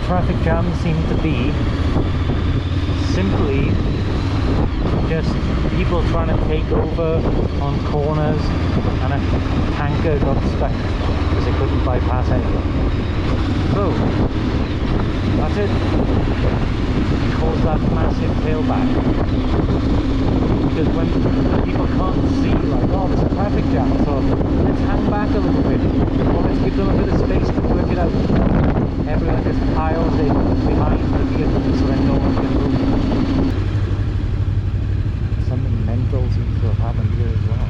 traffic jams seem to be simply just people trying to take over on corners, and a tanker got stuck because it couldn't bypass anything. So that's it. Cause that massive tailback. Because when people can't see, like, oh, there's a traffic jam, so let's hang back a little bit, or let's give them a bit of space to work it out. Everyone just piles in behind the vehicle so then no one can move. Something mental seems to have happened here as well.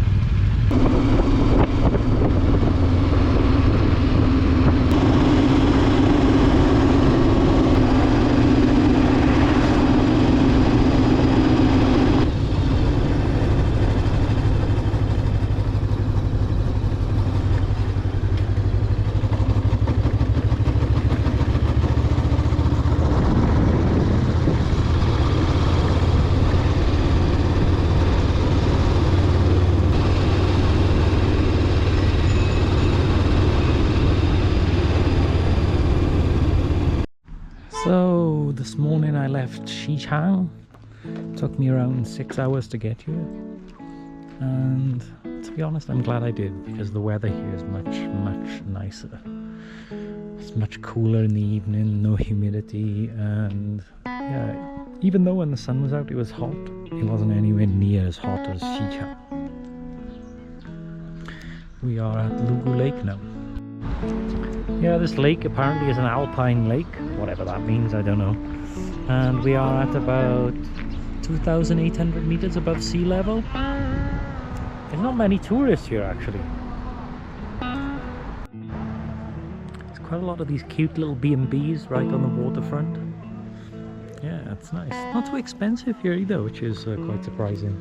So this morning I left Xichang. It took me around 6 hours to get here, and to be honest I'm glad I did, because the weather here is much nicer. It's much cooler in the evening, no humidity, and yeah, even though when the sun was out it was hot, it wasn't anywhere near as hot as Xichang. We are at Lugu Lake now. Yeah, this lake apparently is an alpine lake, whatever that means, I don't know. And we are at about 2,800 meters above sea level. There's not many tourists here actually. There's quite a lot of these cute little B&Bs right on the waterfront. Yeah, it's nice. Not too expensive here either, which is quite surprising.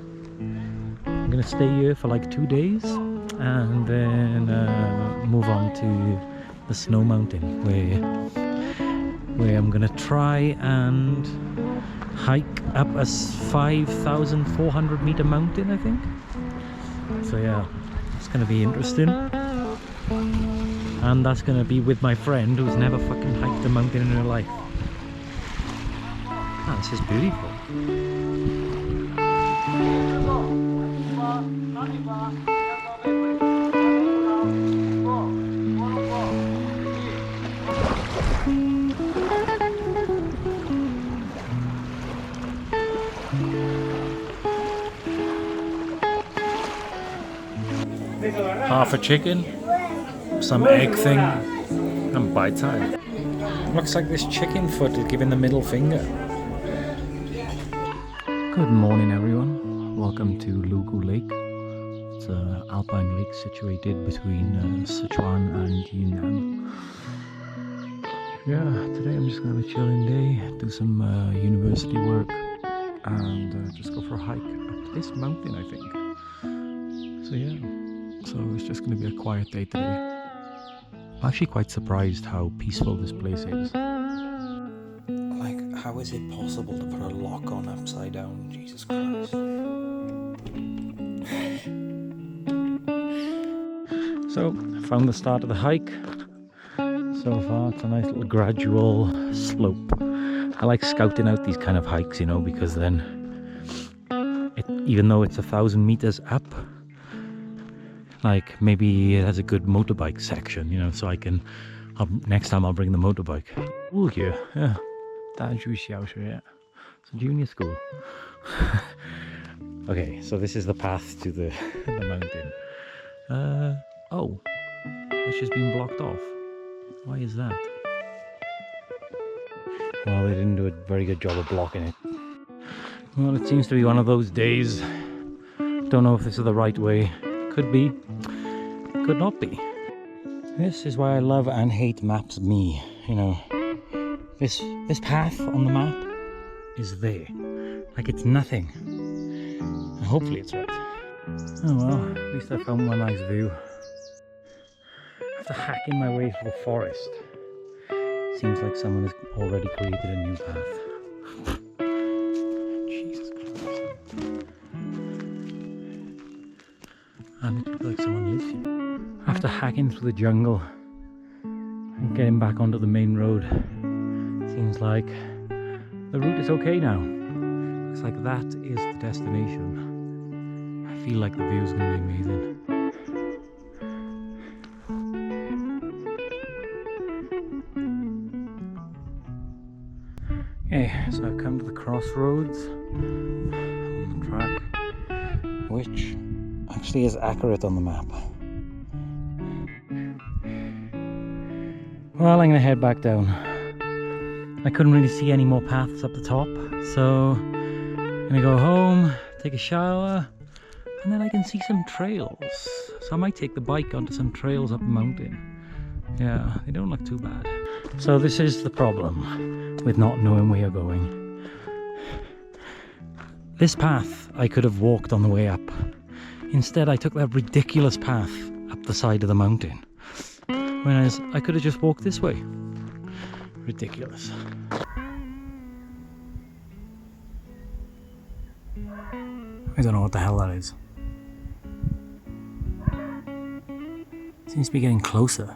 I'm gonna stay here for like 2 days and then move on to the snow mountain, where I'm gonna try and hike up a 5,400 meter mountain, I think. So yeah, it's gonna be interesting, and that's gonna be with my friend who's never fucking hiked a mountain in her life. Ah, this is beautiful. Half a chicken, some egg thing, and bite time. Looks like this chicken foot is giving the middle finger. Good morning everyone, welcome to Lugu Lake. It's an alpine lake situated between Sichuan and Yunnan. Yeah, today I'm just going to have a chilling day, do some university work, and just go for a hike up this mountain, I think. So yeah. So it's just going to be a quiet day today. I'm actually quite surprised how peaceful this place is. Like, how is it possible to put a lock on upside down? Jesus Christ. So, I found the start of the hike. So far, it's a nice little gradual slope. I like scouting out these kind of hikes, you know, because then, even though it's 1,000 meters up, like maybe it has a good motorbike section, you know, so I can, next time I'll bring the motorbike. Ooh, here, yeah. Yeah. It's a junior school. Okay, so this is the path to the mountain. Oh, it's just been blocked off. Why is that? Well, they didn't do a very good job of blocking it. Well, it seems to be one of those days. Don't know if this is the right way. Could be, could not be. This is why I love and hate maps me, you know. This path on the map is there. Like it's nothing. And hopefully it's right. Oh well, at least I found one nice view. After hacking my way through the forest, seems like someone has already created a new path. Jesus Christ. And it looks like someone lives here. After hacking through the jungle and getting back onto the main road, Seems like the route is okay now. Looks like that is the destination. I feel like the view is going to be amazing. Okay, so I've come to the crossroads on the track, which actually is accurate on the map. Well, I'm going to head back down. I couldn't really see any more paths up the top, so I'm going to go home, take a shower, and then I can see some trails. So I might take the bike onto some trails up the mountain. Yeah, they don't look too bad. So this is the problem with not knowing where you're going. This path I could have walked on the way up. Instead I took that ridiculous path up the side of the mountain. Whereas I could have just walked this way. Ridiculous. I don't know what the hell that is. Seems to be getting closer.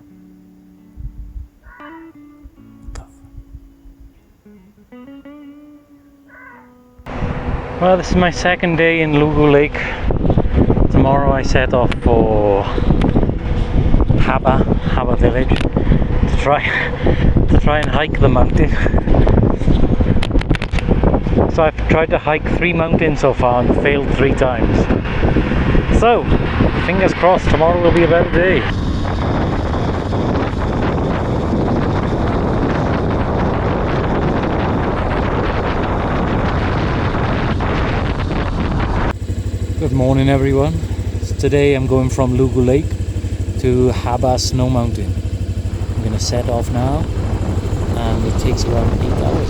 Well, this is my second day in Lugu Lake. Tomorrow I set off for Haba village to try and hike the mountain. So I've tried to hike 3 mountains so far and failed 3 times. So, fingers crossed tomorrow will be a better day. Good morning everyone. So today I'm going from Lugu Lake to Haba Snow Mountain. I'm going to set off now and it takes around 8 hours.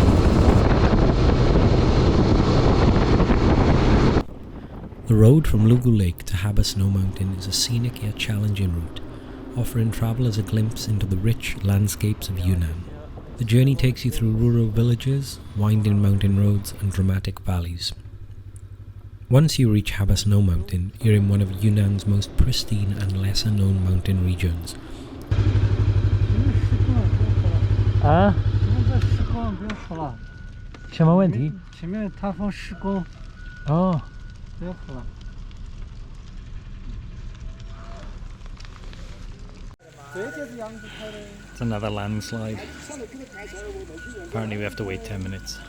The road from Lugu Lake to Haba Snow Mountain is a scenic yet challenging route, offering travellers a glimpse into the rich landscapes of Yunnan. The journey takes you through rural villages, winding mountain roads and dramatic valleys. Once you reach Haba Snow Mountain, you're in one of Yunnan's most pristine and lesser known mountain regions. It's another landslide. Apparently we have to wait 10 minutes.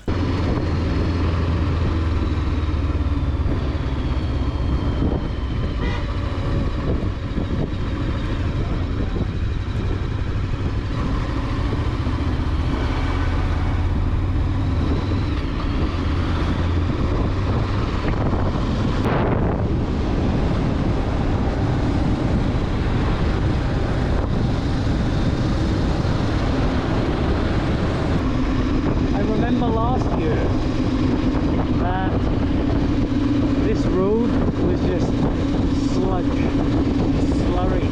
Last year that this road was just slurry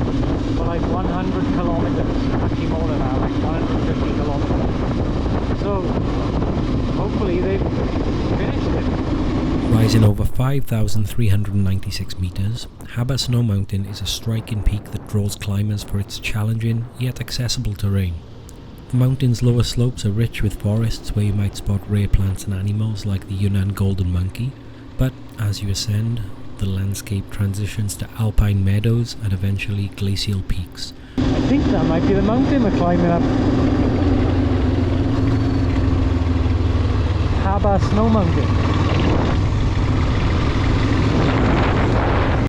for like 100 kilometers, actually more than that, like 150 kilometers. So hopefully they've finished it. Rising over 5,396 meters, Haba Snow Mountain is a striking peak that draws climbers for its challenging yet accessible terrain. The mountain's lower slopes are rich with forests where you might spot rare plants and animals like the Yunnan golden monkey, but as you ascend, the landscape transitions to alpine meadows and eventually glacial peaks. I think that might be the mountain we're climbing up. Haba Snow Mountain.